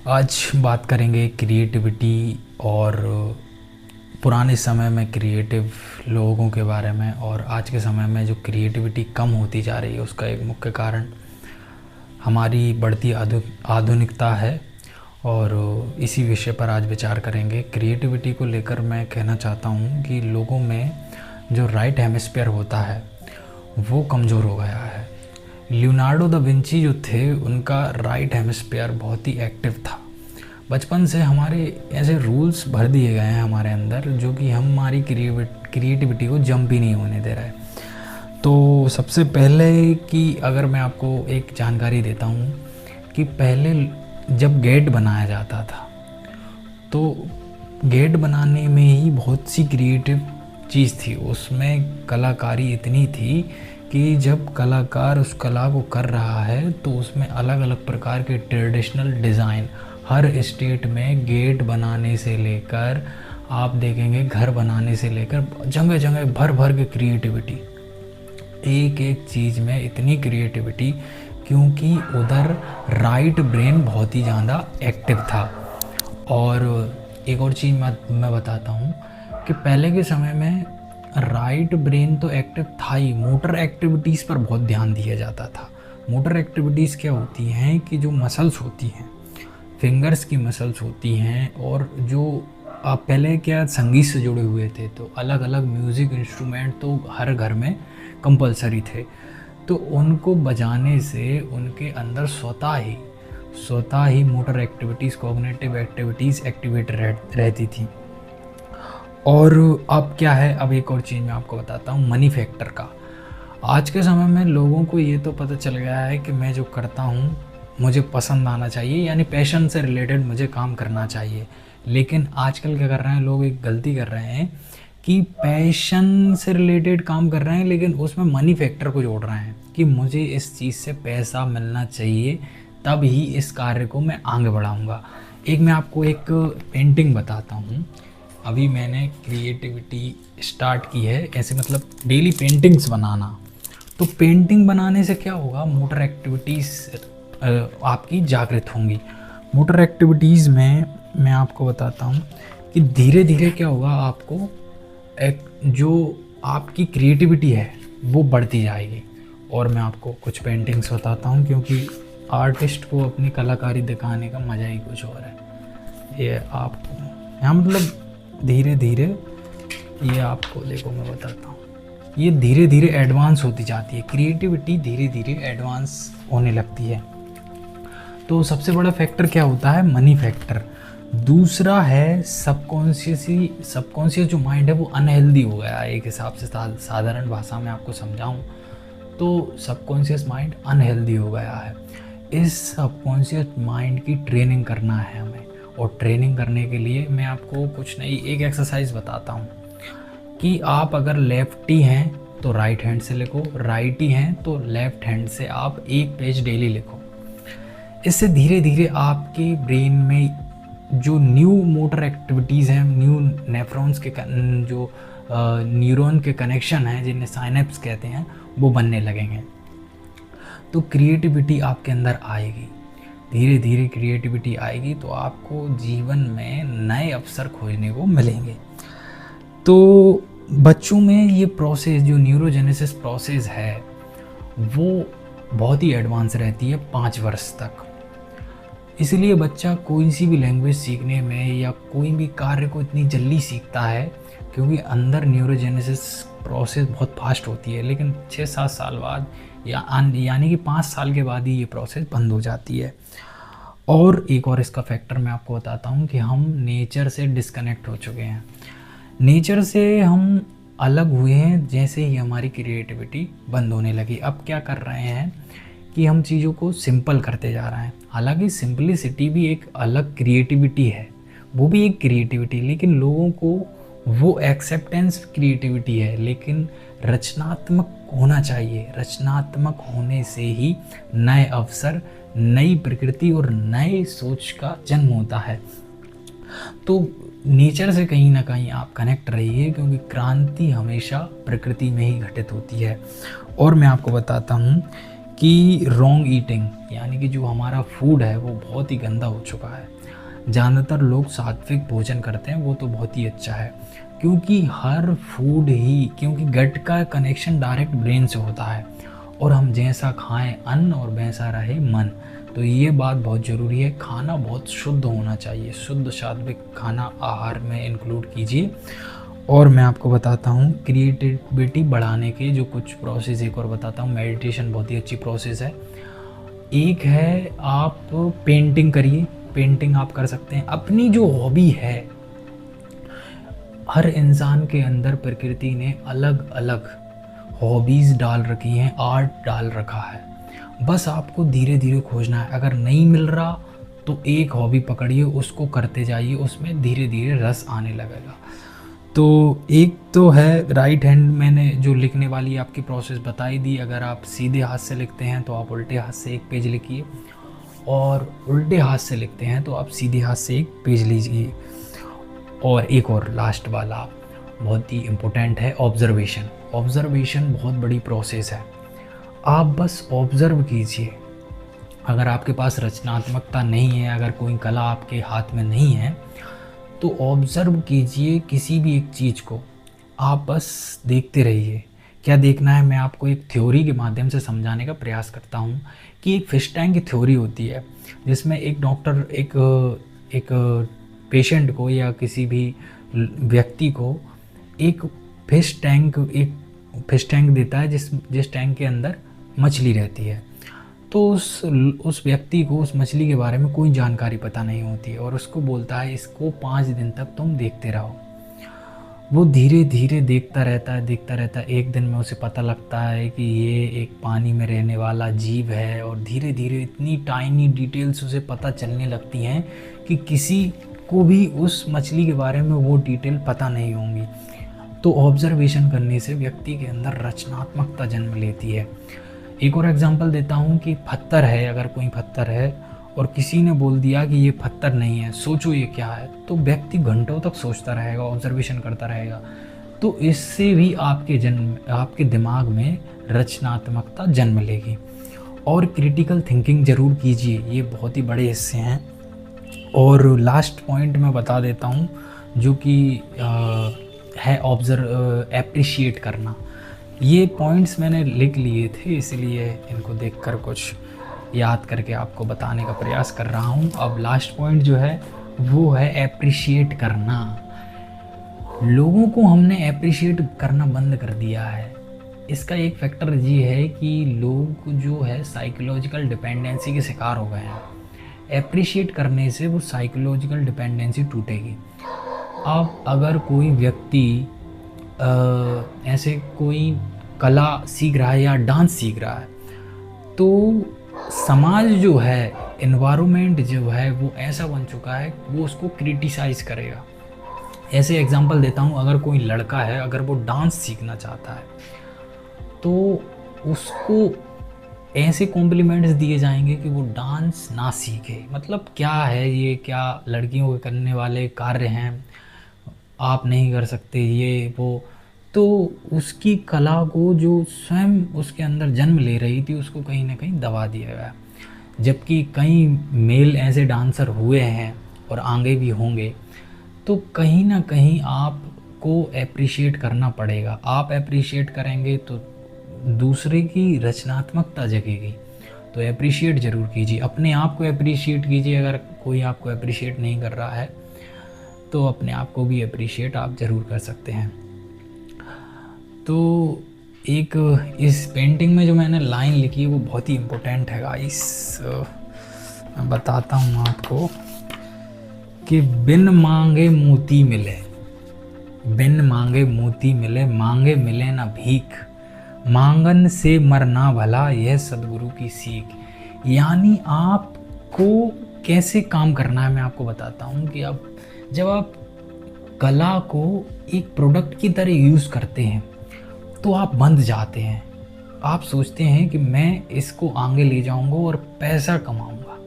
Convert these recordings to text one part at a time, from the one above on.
आज बात करेंगे क्रिएटिविटी और पुराने समय में क्रिएटिव लोगों के बारे में। और आज के समय में जो क्रिएटिविटी कम होती जा रही है उसका एक मुख्य कारण हमारी बढ़ती आधुनिकता है। और इसी विषय पर आज विचार करेंगे। क्रिएटिविटी को लेकर मैं कहना चाहता हूँ कि लोगों में जो राइट हेमिस्फीयर होता है वो कमज़ोर हो गया है। लियोनार्डो दा विंची जो थे उनका राइट हेमिस्फीयर बहुत ही एक्टिव था। बचपन से हमारे ऐसे रूल्स भर दिए गए हैं हमारे अंदर जो कि हमारी क्रिएटिविटी को जंप ही नहीं होने दे रहा है। तो सबसे पहले कि अगर मैं आपको एक जानकारी देता हूँ कि पहले जब गेट बनाया जाता था तो गेट बनाने में ही बहुत सी क्रिएटिव चीज़ थी। उसमें कलाकारी इतनी थी कि जब कलाकार उस कला को कर रहा है तो उसमें अलग अलग प्रकार के ट्रेडिशनल डिज़ाइन, हर स्टेट में गेट बनाने से लेकर आप देखेंगे घर बनाने से लेकर जगह जगह भर भर के क्रिएटिविटी, एक एक चीज़ में इतनी क्रिएटिविटी, क्योंकि उधर राइट ब्रेन बहुत ही ज़्यादा एक्टिव था। और एक और चीज़ मैं बताता हूँ कि पहले के समय में राइट ब्रेन तो एक्टिव था ही, मोटर एक्टिविटीज़ पर बहुत ध्यान दिया जाता था। मोटर एक्टिविटीज़ क्या होती हैं कि जो मसल्स होती हैं, फिंगर्स की मसल्स होती हैं, और जो आप पहले क्या संगीत से जुड़े हुए थे तो अलग अलग म्यूज़िक इंस्ट्रूमेंट तो हर घर में कंपलसरी थे। तो उनको बजाने से उनके अंदर स्वतः ही motor activities, cognitive activities activate रहती थी। और अब क्या है, अब एक और चीज़ मैं आपको बताता हूँ, मनी फैक्टर का। आज के समय में लोगों को ये तो पता चल गया है कि मैं जो करता हूँ मुझे पसंद आना चाहिए, यानी पैशन से रिलेटेड मुझे काम करना चाहिए। लेकिन आजकल क्या कर रहे हैं लोग, एक गलती कर रहे हैं कि पैशन से रिलेटेड काम कर रहे हैं लेकिन उसमें मनी फैक्टर को जोड़ रहे हैं कि मुझे इस चीज़ से पैसा मिलना चाहिए तब ही इस कार्य को मैं आगे बढ़ाऊँगा। एक मैं आपको एक पेंटिंग बताता हूँ। अभी मैंने क्रिएटिविटी स्टार्ट की है, ऐसे मतलब डेली पेंटिंग्स बनाना। तो पेंटिंग बनाने से क्या होगा, मोटर एक्टिविटीज़ आपकी जागृत होंगी। मोटर एक्टिविटीज़ में मैं आपको बताता हूँ कि धीरे धीरे क्या होगा, आपको एक जो आपकी क्रिएटिविटी है वो बढ़ती जाएगी। और मैं आपको कुछ पेंटिंग्स बताता हूँ क्योंकि आर्टिस्ट को अपनी कलाकारी दिखाने का मज़ा ही कुछ और है। ये आपको यहाँ मतलब धीरे धीरे ये आपको देखो मैं बताता हूँ, ये धीरे धीरे एडवांस होती जाती है, क्रिएटिविटी धीरे धीरे एडवांस होने लगती है। तो सबसे बड़ा फैक्टर क्या होता है, मनी फैक्टर। दूसरा है सबकॉन्शियस जो माइंड है वो अनहेल्दी हो गया है। एक हिसाब से साधारण भाषा में आपको समझाऊं तो सबकॉन्शियस माइंड अनहेल्दी हो गया है। इस सबकॉन्शियस माइंड की ट्रेनिंग करना है हमें, और ट्रेनिंग करने के लिए मैं आपको कुछ नहीं, एक एक्सरसाइज बताता हूँ कि आप अगर लेफ्टी हैं तो राइट हैंड से लिखो, राइटी हैं तो लेफ्ट हैंड से आप एक पेज डेली लिखो। इससे धीरे धीरे आपके ब्रेन में जो न्यू मोटर एक्टिविटीज़ हैं, न्यू नेफ्रॉन्स के जो न्यूरॉन के कनेक्शन हैं जिन्हें साइनेप्स कहते हैं, वो बनने लगेंगे। तो क्रिएटिविटी आपके अंदर आएगी, धीरे धीरे क्रिएटिविटी आएगी तो आपको जीवन में नए अवसर खोजने को मिलेंगे। तो बच्चों में ये प्रोसेस, जो न्यूरोजेनेसिस प्रोसेस है, वो बहुत ही एडवांस रहती है 5 वर्ष तक। इसलिए बच्चा कोई सी भी लैंग्वेज सीखने में या कोई भी कार्य को इतनी जल्दी सीखता है क्योंकि अंदर न्यूरोजेनेसिस प्रोसेस बहुत फास्ट होती है। लेकिन 6-7 साल बाद यानी कि 5 साल के बाद ही ये प्रोसेस बंद हो जाती है। और एक और इसका फैक्टर मैं आपको बताता हूँ कि हम नेचर से डिस्कनेक्ट हो चुके हैं। नेचर से हम अलग हुए हैं जैसे ही हमारी क्रिएटिविटी बंद होने लगी। अब क्या कर रहे हैं कि हम चीज़ों को सिंपल करते जा रहे हैं। हालांकि सिंपलिसिटी भी एक अलग क्रिएटिविटी है, वो भी एक क्रिएटिविटी, लेकिन लोगों को वो एक्सेप्टेंस क्रिएटिविटी है। लेकिन रचनात्मक होना चाहिए, रचनात्मक होने से ही नए अवसर, नई प्रकृति और नए सोच का जन्म होता है। तो नेचर से कहीं ना कहीं आप कनेक्ट रहिए क्योंकि क्रांति हमेशा प्रकृति में ही घटित होती है। और मैं आपको बताता हूँ कि रॉन्ग ईटिंग, यानी कि जो हमारा फूड है वो बहुत ही गंदा हो चुका है। ज़्यादातर लोग सात्विक भोजन करते हैं, वो तो बहुत ही अच्छा है, क्योंकि हर फूड ही, क्योंकि गट का कनेक्शन डायरेक्ट ब्रेन से होता है और हम जैसा खाएं अन्न और वैसा रहे मन। तो ये बात बहुत ज़रूरी है। खाना बहुत शुद्ध होना चाहिए, शुद्ध सात्विक खाना आहार में इंक्लूड कीजिए। और मैं आपको बताता हूँ क्रिएटिविटी बढ़ाने के जो कुछ प्रोसेस एक और बताता हूँ। मेडिटेशन बहुत ही अच्छी प्रोसेस है। एक है आप पेंटिंग करिए, पेंटिंग आप कर सकते हैं। अपनी जो हॉबी है, हर इंसान के अंदर प्रकृति ने अलग अलग हॉबीज़ डाल रखी हैं, आर्ट डाल रखा है। बस आपको धीरे धीरे खोजना है। अगर नहीं मिल रहा तो एक हॉबी पकड़िए, उसको करते जाइए, उसमें धीरे धीरे रस आने लगेगा। तो एक तो है राइट हैंड, मैंने जो लिखने वाली आपकी प्रोसेस बताई दी। अगर आप सीधे हाथ से लिखते हैं तो आप उल्टे हाथ से एक पेज लिखिए, और उल्टे हाथ से लिखते हैं तो आप सीधे हाथ से एक पेज लीजिए। और एक और लास्ट वाला बहुत ही इम्पोर्टेंट है, ऑब्जर्वेशन। ऑब्जर्वेशन बहुत बड़ी प्रोसेस है। आप बस ऑब्ज़र्व कीजिए। अगर आपके पास रचनात्मकता नहीं है, अगर कोई कला आपके हाथ में नहीं है, तो ऑब्ज़र्व कीजिए किसी भी एक चीज़ को। आप बस देखते रहिए। क्या देखना है, मैं आपको एक थ्योरी के माध्यम से समझाने का प्रयास करता हूँ कि एक फिश टैंक की थ्योरी होती है, जिसमें एक डॉक्टर एक पेशेंट को या किसी भी व्यक्ति को एक फिश टैंक देता है, जिस टैंक के अंदर मछली रहती है। तो उस व्यक्ति को उस मछली के बारे में कोई जानकारी पता नहीं होती है, और उसको बोलता है इसको 5 दिन तक तुम देखते रहो। वो धीरे धीरे देखता रहता है। एक दिन में उसे पता लगता है कि ये एक पानी में रहने वाला जीव है, और धीरे धीरे इतनी टाइनी डिटेल्स उसे पता चलने लगती हैं कि किसी को भी उस मछली के बारे में वो डिटेल पता नहीं होंगी। तो ऑब्जर्वेशन करने से व्यक्ति के अंदर रचनात्मकता जन्म लेती है। एक और एग्जांपल देता हूँ कि पत्थर है, अगर कोई पत्थर है और किसी ने बोल दिया कि ये पत्थर नहीं है, सोचो ये क्या है, तो व्यक्ति घंटों तक सोचता रहेगा, ऑब्जर्वेशन करता रहेगा। तो इससे भी आपके दिमाग में रचनात्मकता जन्म लेगी। और क्रिटिकल थिंकिंग ज़रूर कीजिए, ये बहुत ही बड़े हिस्से हैं। और लास्ट पॉइंट मैं बता देता हूँ, जो कि है एप्रिशिएट करना। ये पॉइंट्स मैंने लिख लिए थे, इसलिए इनको देखकर कुछ याद करके आपको बताने का प्रयास कर रहा हूँ। अब लास्ट पॉइंट जो है वो है एप्रिशिएट करना। लोगों को हमने एप्रिशिएट करना बंद कर दिया है। इसका एक फैक्टर ये है कि लोग जो है साइकोलॉजिकल डिपेंडेंसी के शिकार हो गए हैं। एप्रिशिएट करने से वो साइकोलॉजिकल डिपेंडेंसी टूटेगी। अब अगर कोई व्यक्ति ऐसे कोई कला सीख रहा है या डांस सीख रहा है, तो समाज जो है, एनवायरनमेंट जो है वो ऐसा बन चुका है, वो उसको क्रिटिसाइज़ करेगा। ऐसे एग्जांपल देता हूँ, अगर कोई लड़का है, अगर वो डांस सीखना चाहता है, तो उसको ऐसे कॉम्प्लीमेंट्स दिए जाएंगे कि वो डांस ना सीखे। मतलब क्या है ये, क्या लड़कियों के करने वाले कार्य हैं, आप नहीं कर सकते ये वो। तो उसकी कला को जो स्वयं उसके अंदर जन्म ले रही थी, उसको कहीं ना कहीं दबा दिया गया। जबकि कई मेल ऐसे डांसर हुए हैं और आगे भी होंगे। तो कहीं ना कहीं आपको एप्रिशिएट करना पड़ेगा। आप एप्रिशिएट करेंगे तो दूसरे की रचनात्मकता जगेगी। तो एप्रिशिएट ज़रूर कीजिए, अपने आप को एप्रिशिएट कीजिए। अगर कोई आपको एप्रिशिएट नहीं कर रहा है तो अपने आप को भी एप्रिशिएट आप ज़रूर कर सकते हैं। तो एक इस पेंटिंग में जो मैंने लाइन लिखी है वो बहुत ही इम्पोर्टेंट है गाइस। मैं बताता हूँ आपको कि बिन मांगे मोती मिले, बिन मांगे मोती मिले, मांगे मिले ना भीख, मांगन से मरना भला, यह सदगुरु की सीख। यानी आपको कैसे काम करना है मैं आपको बताता हूँ कि अब जब आप कला को एक प्रोडक्ट की तरह यूज़ करते हैं तो आप बंध जाते हैं। आप सोचते हैं कि मैं इसको आगे ले जाऊंगा और पैसा कमाऊंगा,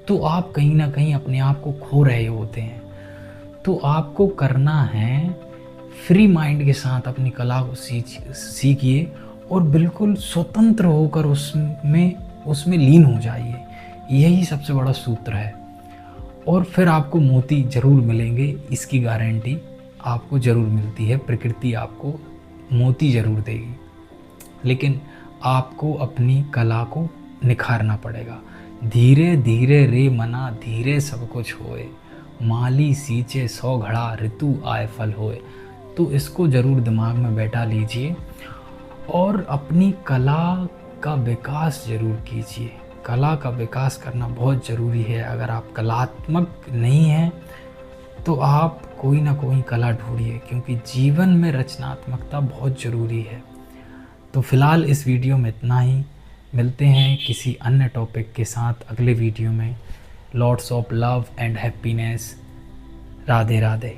तो आप कहीं ना कहीं अपने आप को खो रहे होते हैं। तो आपको करना है फ्री माइंड के साथ अपनी कला को सीखिए और बिल्कुल स्वतंत्र होकर उसमें उसमें लीन हो जाइए, यही सबसे बड़ा सूत्र है। और फिर आपको मोती ज़रूर मिलेंगे, इसकी गारंटी आपको ज़रूर मिलती है। प्रकृति आपको मोती ज़रूर देगी, लेकिन आपको अपनी कला को निखारना पड़ेगा। धीरे धीरे रे मना धीरे सब कुछ होए, माली सींचे 100 घड़ा ऋतु आए फल होए। तो इसको ज़रूर दिमाग में बैठा लीजिए और अपनी कला का विकास ज़रूर कीजिए। कला का विकास करना बहुत ज़रूरी है। अगर आप कलात्मक नहीं हैं तो आप कोई ना कोई कला ढूंढिए, क्योंकि जीवन में रचनात्मकता बहुत ज़रूरी है। तो फ़िलहाल इस वीडियो में इतना ही। मिलते हैं किसी अन्य टॉपिक के साथ अगले वीडियो में। Lots of love and happiness. Radhe Radhe.